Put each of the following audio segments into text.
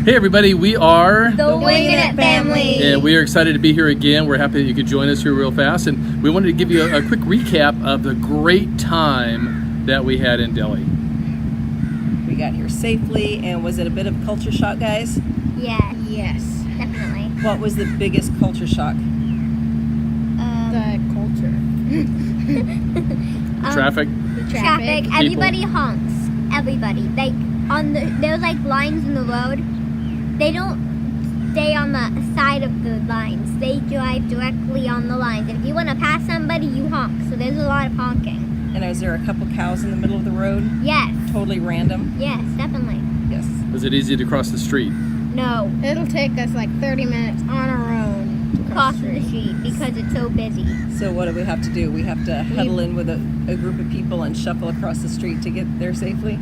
Hey everybody, we are The Wingin family. and we are excited to be here again. We're happy that you could join us here real fast, and we wanted to give you a quick recap of the great time that we had in Delhi. We got here safely, and was it a bit of culture shock, guys? Yeah. Yes. Definitely. What was the biggest culture shock? The culture. Traffic. Traffic. People. Everybody honks. Everybody. Like there's like lines in the road. They don't stay on the side of the lines. They drive directly on the lines. If you want to pass somebody, you honk. So there's a lot of honking. And is there a couple cows in the middle of the road? Yes. Totally random? Yes, definitely. Yes. Was it easy to cross the street? No. It'll take us like 30 minutes on our own to Cross the street because it's so busy. So what do we have to do? We have to huddle in with a group of people and shuffle across the street to get there safely?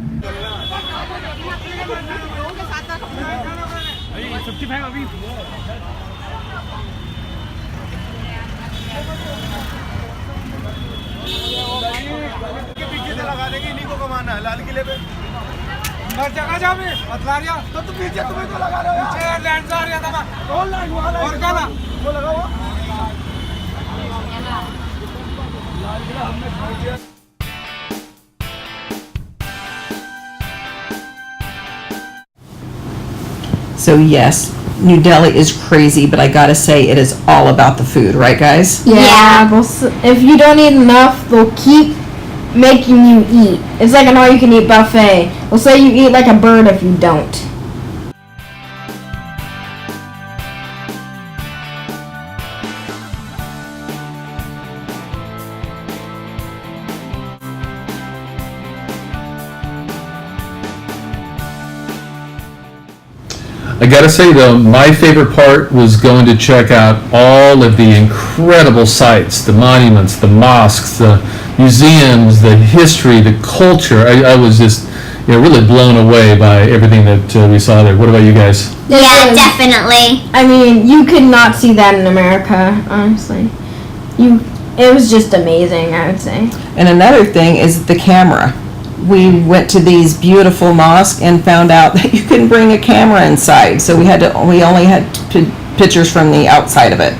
So yes, New Delhi is crazy, but I gotta say it is all about the food, right guys? Yeah. If you don't eat enough, they'll keep making you eat. It's like an all-you-can-eat buffet. They'll say you eat like a bird if you don't. I gotta say though, my favorite part was going to check out all of the incredible sites, the monuments, the mosques, the museums, the history, the culture. I was just, really blown away by everything that we saw there. What about you guys? Yeah, definitely. I mean, you could not see that in America, honestly. It was just amazing, I would say. And another thing is the camera. We went to these beautiful mosques and found out that you couldn't bring a camera inside, so we only had pictures from the outside of it.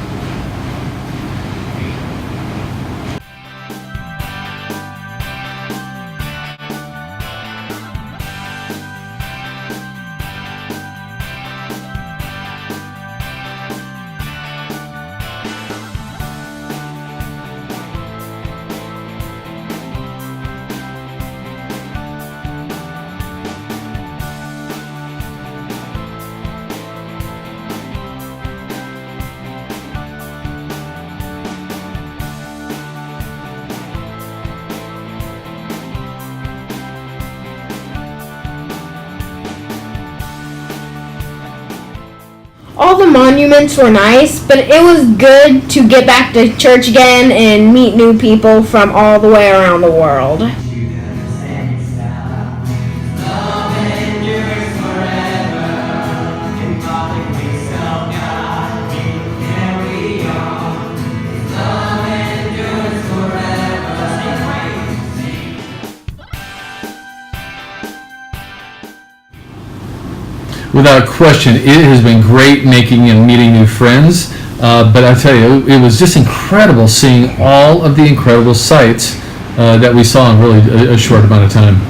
All the monuments were nice, but it was good to get back to church again and meet new people from all the way around the world. Without question, it has been great making and meeting new friends, but I tell you, it was just incredible seeing all of the incredible sights that we saw in really a short amount of time.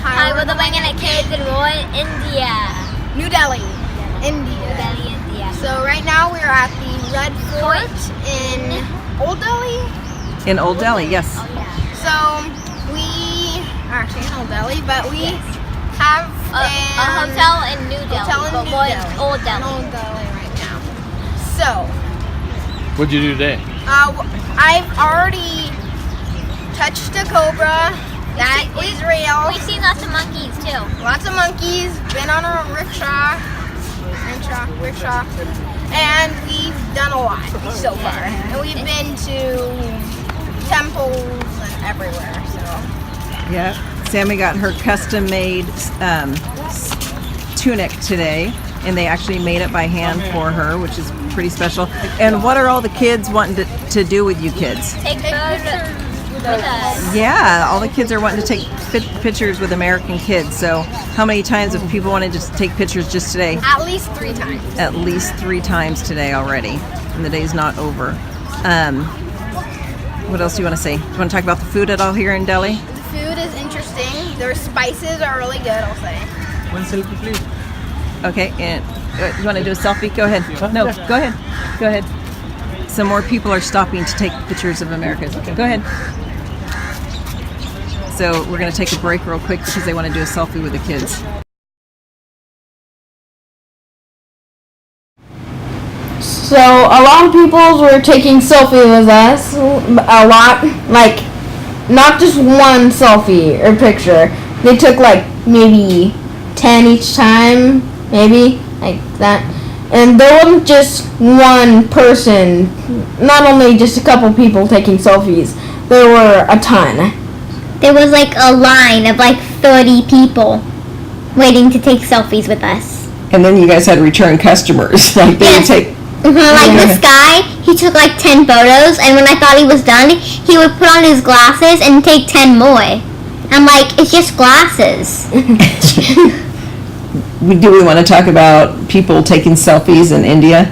Hi, we're the Wingin kids in Roy, India. New Delhi, New Delhi, India. So right now we're at the Red Fort in Old Delhi. In Old Delhi, yes. Oh yeah. So we are actually in Old Delhi, but we have A hotel in New Delhi, hotel in but New we're in Delhi. Old in Delhi. Old Delhi right now. So What'd you do today? I've already touched a cobra. That is real. We've seen lots of monkeys too. Lots of monkeys. Been on a rickshaw. And we've done a lot so far. And we've been to temples and everywhere. So. Yeah. Sammy got her custom-made tunic today, and they actually made it by hand for her, which is pretty special. And what are all the kids wanting to do with you kids? Take photos with us. Yeah, all the kids are wanting to take pictures with American kids. So how many times have people wanted to take pictures just today? At least 3 times. At least 3 times today already, and the day's not over. What else do you want to say? Do you want to talk about the food at all here in Delhi? The food is interesting. Their spices are really good, I'll say. One selfie, please. Okay, and you want to do a selfie? Go ahead. No, go ahead. Go ahead. Some more people are stopping to take pictures of Americans. Go ahead. So we're going to take a break real quick because they want to do a selfie with the kids. So a lot of people were taking selfies with us. A lot, like not just one selfie or picture. They took like maybe 10 each time, maybe like that. And there wasn't just one person, not only just a couple people taking selfies. There were a ton. There was like a line of like 30 people waiting to take selfies with us. And then you guys had return customers. Like they would take. Like this guy, he took like 10 photos, and when I thought he was done, he would put on his glasses and take 10 more. I'm like, it's just glasses. Do we want to talk about people taking selfies in India?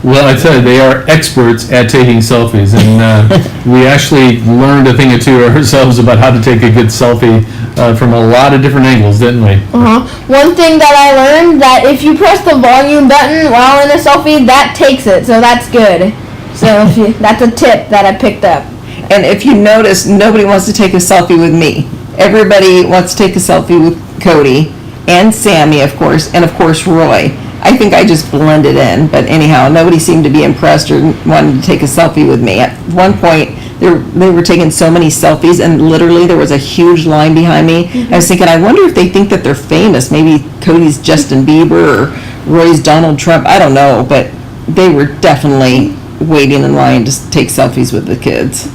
Well, I tell you, they are experts at taking selfies, and we actually learned a thing or two ourselves about how to take a good selfie from a lot of different angles, didn't we? One thing that I learned, that if you press the volume button while in a selfie, that takes it, so that's good. So that's a tip that I picked up. And if you notice, nobody wants to take a selfie with me. Everybody wants to take a selfie with Cody and Sammy, of course, and of course Roy. I think I just blended in, but anyhow, nobody seemed to be impressed or wanted to take a selfie with me. At one point, they were taking so many selfies, and literally there was a huge line behind me. I was thinking, I wonder if they think that they're famous. Maybe Cody's Justin Bieber or Roy's Donald Trump. I don't know, but they were definitely waiting in line to take selfies with the kids.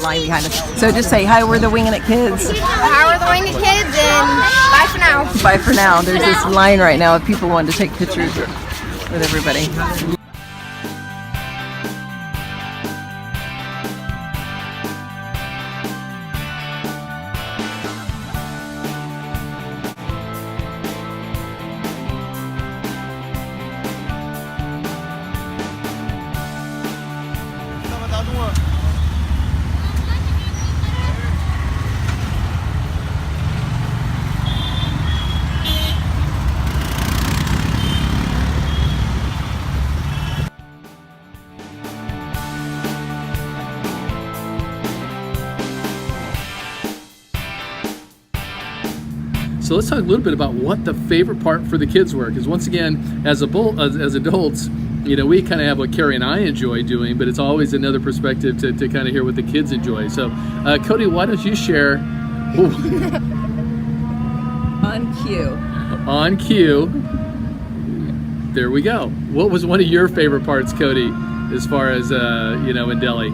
Line behind us. So just say, hi, we're the Wingin' It kids. How are the Wingin' kids? And bye for now. Bye for now. There's this line right now of people wanting to take pictures with everybody. So let's talk a little bit about what the favorite part for the kids were, because once again, as adults, you know, we kind of have what Carrie and I enjoy doing, but it's always another perspective to kind of hear what the kids enjoy. So, Cody, why don't you share? On cue. On cue. There we go. What was one of your favorite parts, Cody, as far as you know, in Delhi?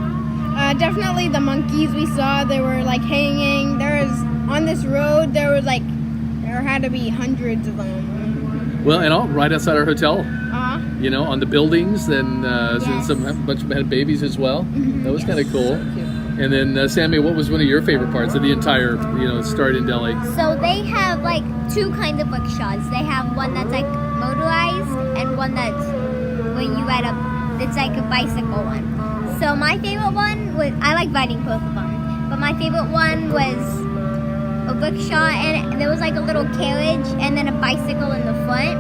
Definitely the monkeys we saw. They were like hanging. There was on this road. There had to be hundreds of them. Well, and all right outside our hotel. You know, on the buildings, and Yes. a bunch of had babies as well. That was kind of cool. And then, Sammy, what was one of your favorite parts of the entire, start in Delhi? So they have like 2 kinds of rickshaws. They have one that's like motorized and one that's when you ride it's like a bicycle one. So my favorite one was, I like riding both of them, but my favorite one was a rickshaw, and there was like a little carriage and then a bicycle in the front.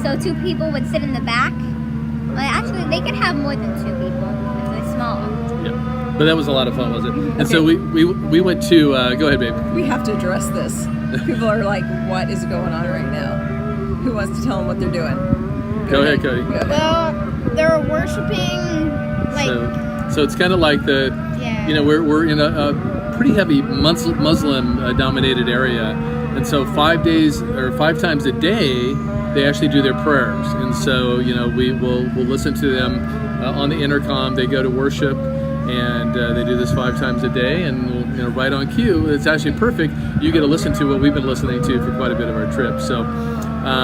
So 2 people would sit in the back. Well, actually, they could have more than 2 people if they're small. Yeah. But that was a lot of fun, wasn't it? And so we went to go ahead, babe. We have to address this. People are like, what is going on right now? Who wants to tell them what they're doing? Go ahead, Cody. Go ahead. Well, they're worshiping like So it's kind of like yeah. we're in a pretty heavy Muslim dominated area, and so 5 days or 5 times a day they actually do their prayers, and so we'll listen to them on the intercom. They go to worship, and they do this 5 times a day, and right on cue. It's actually perfect. You get to listen to what we've been listening to for quite a bit of our trip. So,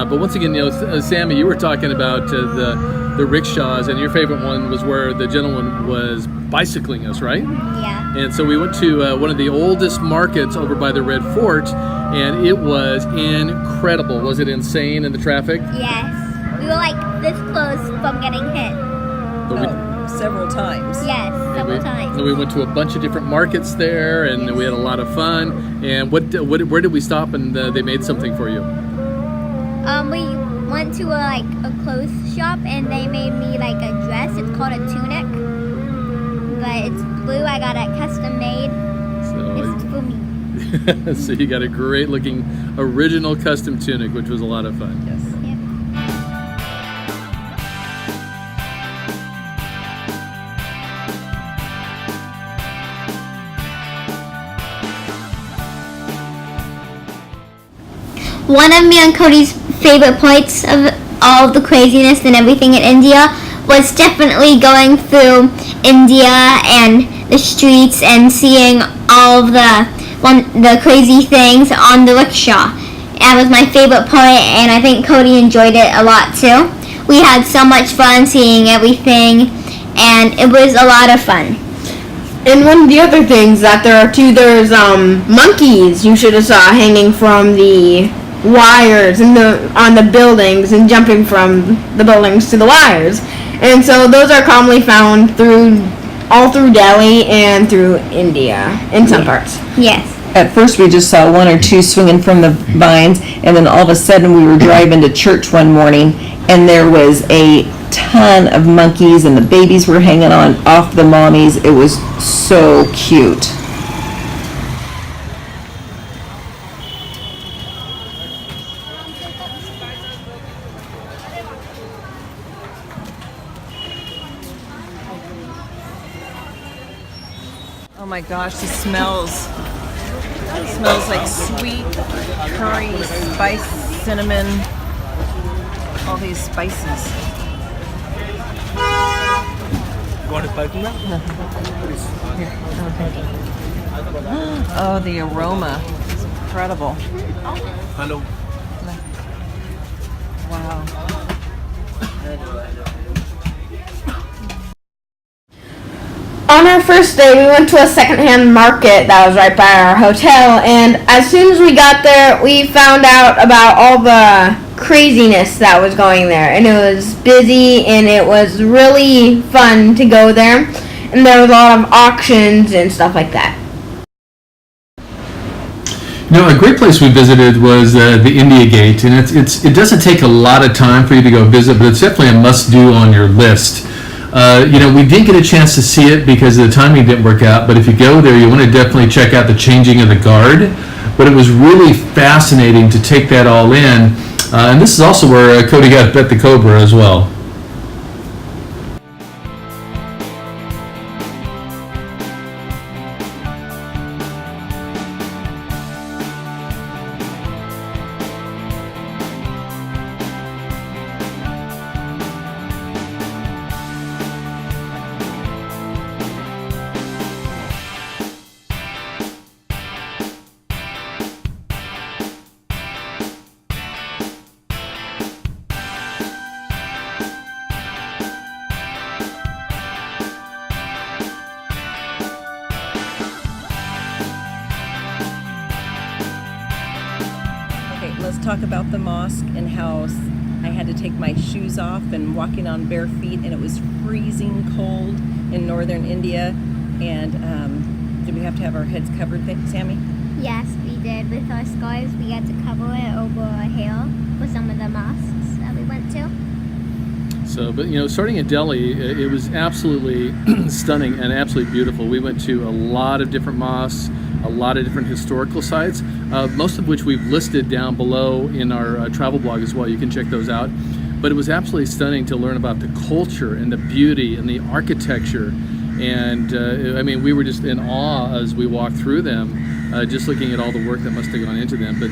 but once again, Sammy, you were talking about the rickshaws, and your favorite one was where the gentleman was bicycling us, right? Yeah. And so we went to one of the oldest markets over by the Red Fort, and it was incredible. Was it insane in the traffic? Yes. We were like this close from getting hit. But we- Several times. Yes, several and times. we went to a bunch of different markets there, and we had a lot of fun. And where did we stop? And they made something for you. We went to a clothes shop, and they made me like a dress. It's called a tunic, but it's blue. I got it custom made. It's for me. So you got a great looking original custom tunic, which was a lot of fun. Yes. Yep. One of me and Cody's favorite parts of all of the craziness and everything in India was definitely going through India and the streets and seeing all of the crazy things on the rickshaw. That was my favorite part, and I think Cody enjoyed it a lot too. We had so much fun seeing everything, and it was a lot of fun. And one of the other things that there are too, there's monkeys you should have saw hanging from the wires on the buildings and jumping from the buildings to the wires. And so those are commonly found all through Delhi and through India in some parts. Yes. At first we just saw 1 or 2 swinging from the vines, and then all of a sudden we were driving to church one morning, and there was a ton of monkeys, and the babies were hanging on off the mommies. It was so cute. Oh my gosh, the smells. It smells like sweet curry, spice, cinnamon, all these spices. Oh, the aroma is incredible. Hello. Wow. On our first day, we went to a secondhand market that was right by our hotel, and as soon as we got there, we found out about all the craziness that was going there, and it was busy, and it was really fun to go there, and there was a lot of auctions and stuff like that. A great place we visited was the India Gate, and it doesn't take a lot of time for you to go visit, but it's definitely a must-do on your list. We didn't get a chance to see it because the timing didn't work out, but if you go there, you want to definitely check out the changing of the guard. But it was really fascinating to take that all in. And this is also where Cody got Bet the Cobra as well. Let's talk about the mosque and how I had to take my shoes off and walking on bare feet, and it was freezing cold in northern India. And did we have to have our heads covered, Sammy? Yes, we did. With our scarves, we had to cover it over our hair for some of the mosques that we went to. So, but starting in Delhi, it was absolutely stunning and absolutely beautiful. We went to a lot of different mosques, a lot of different historical sites, most of which we've listed down below in our travel blog as well. You can check those out. But it was absolutely stunning to learn about the culture and the beauty and the architecture. And I mean, we were just in awe as we walked through them, just looking at all the work that must have gone into them. But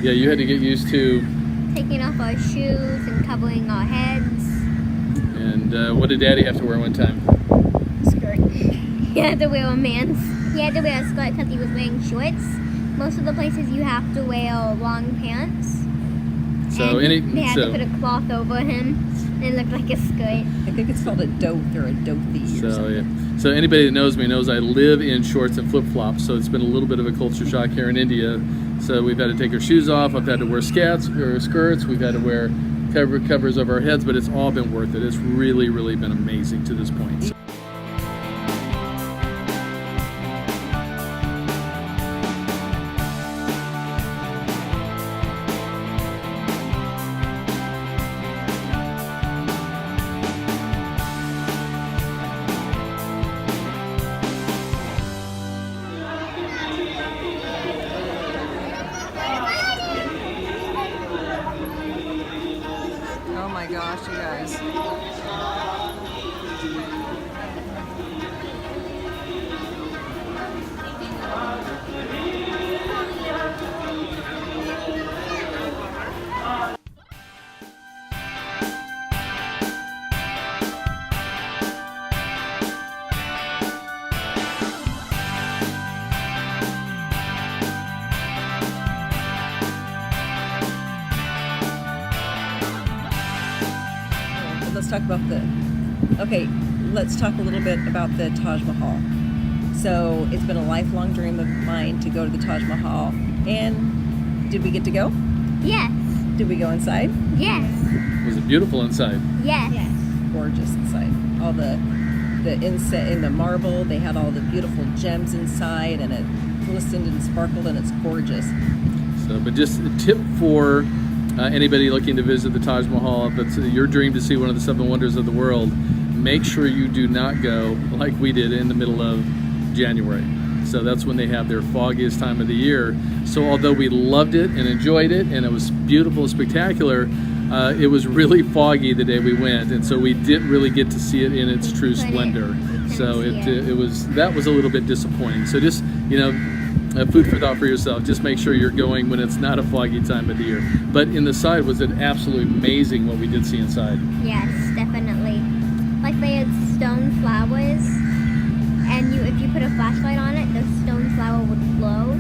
yeah, you had to get used to taking off our shoes and covering our heads. And what did Daddy have to wear one time? Skirt. He had to wear He had to wear a skirt because he was wearing shorts. Most of the places you have to wear long pants. So and they had to put a cloth over him, and it looked like a skirt. I think it's called a doth or a dothy or So something. yeah. So anybody that knows me knows I live in shorts and flip-flops. So it's been a little bit of a culture shock here in India. So we've had to take our shoes off. I've had to wear skirts. We've had to wear covers over our heads, but it's all been worth it. It's really, really been amazing to this point. Oh my gosh, you guys. Let's talk about let's talk a little bit about the Taj Mahal. So it's been a lifelong dream of mine to go to the Taj Mahal. And did we get to go? Yes. Did we go inside? Yes. Was it beautiful inside? Yes. Gorgeous inside. All the inset in the marble, they had all the beautiful gems inside, and it glistened and sparkled, and it's gorgeous. So, but just a tip for anybody looking to visit the Taj Mahal, if it's your dream to see one of the 7 wonders of the world, make sure you do not go like we did in the middle of January. So that's when they have their foggiest time of the year. So although we loved it and enjoyed it and it was beautiful and spectacular, it was really foggy the day we went, and so we didn't really get to see it in its true splendor. So that was a little bit disappointing. So just food for thought for yourself. Just make sure you're going when it's not a foggy time of the year. But inside was it absolutely amazing what we did see inside. Yes, definitely. Like they had stone flowers, and if you put a flashlight on it, the stone flower would glow.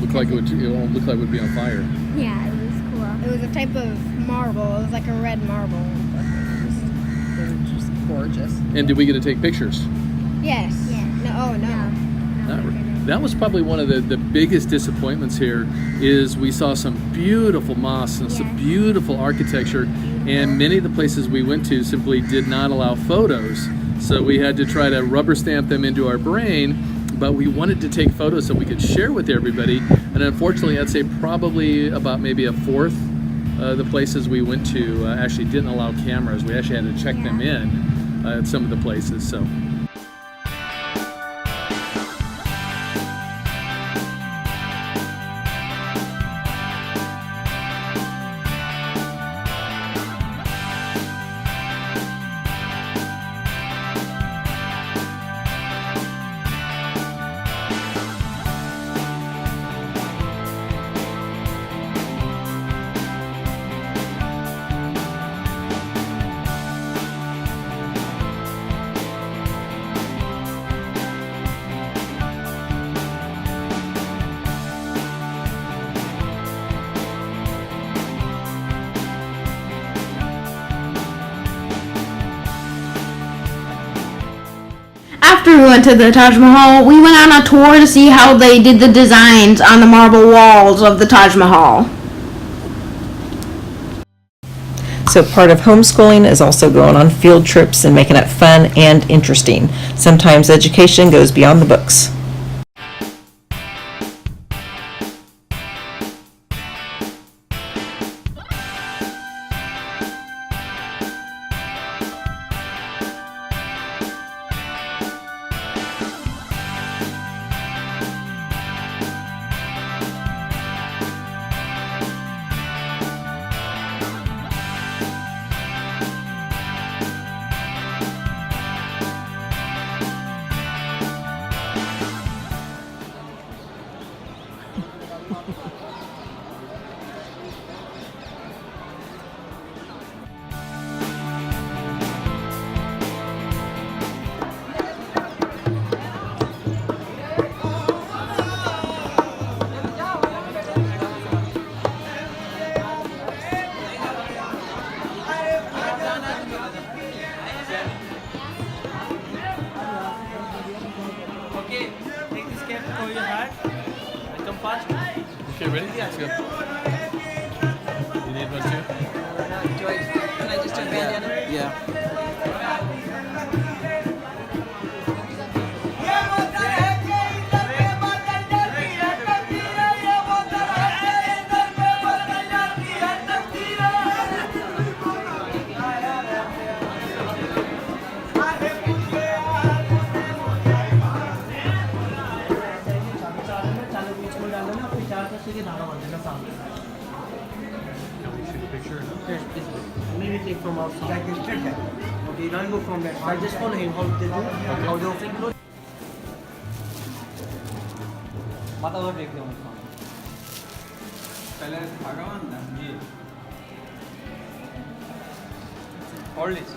Looked like it would be on fire. Yeah, it was cool. It was a type of marble. It was like a red marble. They were just gorgeous. And did we get to take pictures? Yes. Yes. No. Oh no. Not really. That was probably one of the biggest disappointments here is we saw some beautiful mosques and some beautiful architecture, and many of the places we went to simply did not allow photos. So we had to try to rubber stamp them into our brain, but we wanted to take photos so we could share with everybody. And unfortunately, I'd say probably about maybe a fourth the places we went to actually didn't allow cameras. We actually had to check them in at some of the places. So. After we went to the Taj Mahal, we went on a tour to see how they did the designs on the marble walls of the Taj Mahal. So part of homeschooling is also going on field trips and making it fun and interesting. Sometimes education goes beyond the books. Okay, ready? Let's go. You need one too? Can I just do a bandana? Yeah. Maybe take from outside. Okay, now you go from that side. Just follow him. How they do? How they open close. माता take दो पहले भगवान ना ये hold it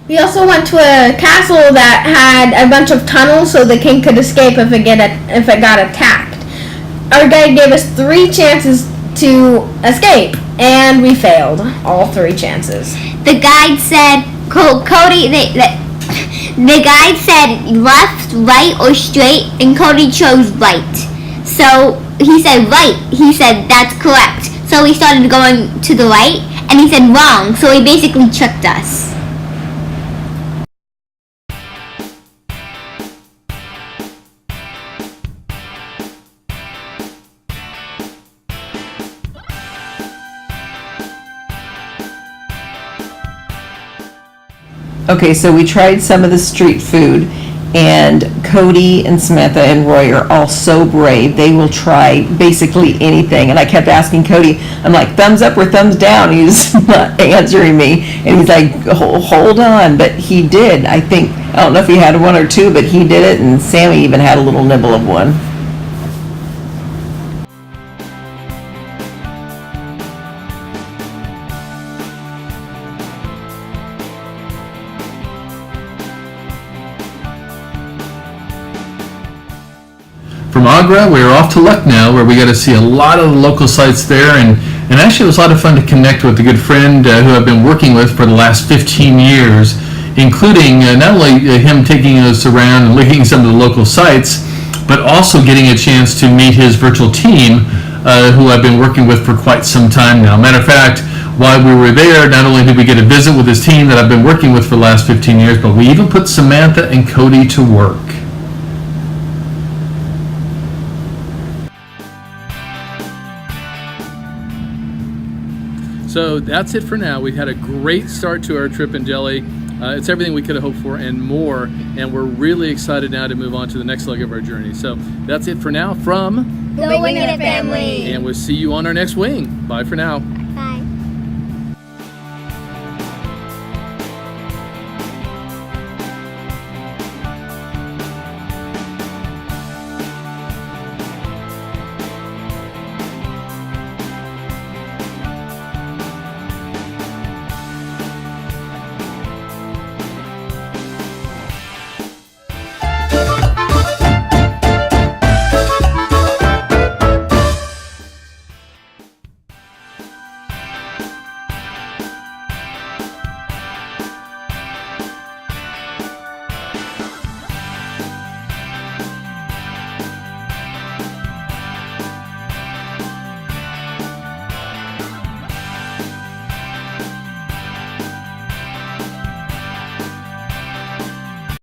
We also went to a castle that had a bunch of tunnels so the king could escape if it got attacked. Our guide gave us 3 chances to escape, and we failed all 3 chances. The guide said, Cody, the guide said left, right, or straight, and Cody chose right. So he said right. He said that's correct. So we started going to the right, and he said wrong. So he basically tricked us. Okay, so we tried some of the street food, and Cody and Samantha and Roy are all so brave. They will try basically anything. And I kept asking Cody, I'm like, thumbs up or thumbs down? He's not answering me. And he's like, hold on. But he did. I don't know if he had 1 or 2, but he did it. And Sammy even had a little nibble of one. From Agra, we are off to Lucknow, where we got to see a lot of the local sites there, and actually it was a lot of fun to connect with a good friend who I've been working with for the last 15 years, including not only him taking us around and looking at some of the local sites, but also getting a chance to meet his virtual team, who I've been working with for quite some time now. Matter of fact, while we were there, not only did we get a visit with his team that I've been working with for the last 15 years, but we even put Samantha and Cody to work. So that's it for now. We've had a great start to our trip in Delhi. It's everything we could have hoped for and more, and we're really excited now to move on to the next leg of our journey. So that's it for now from The Wingin family. And we'll see you on our next wing. Bye for now.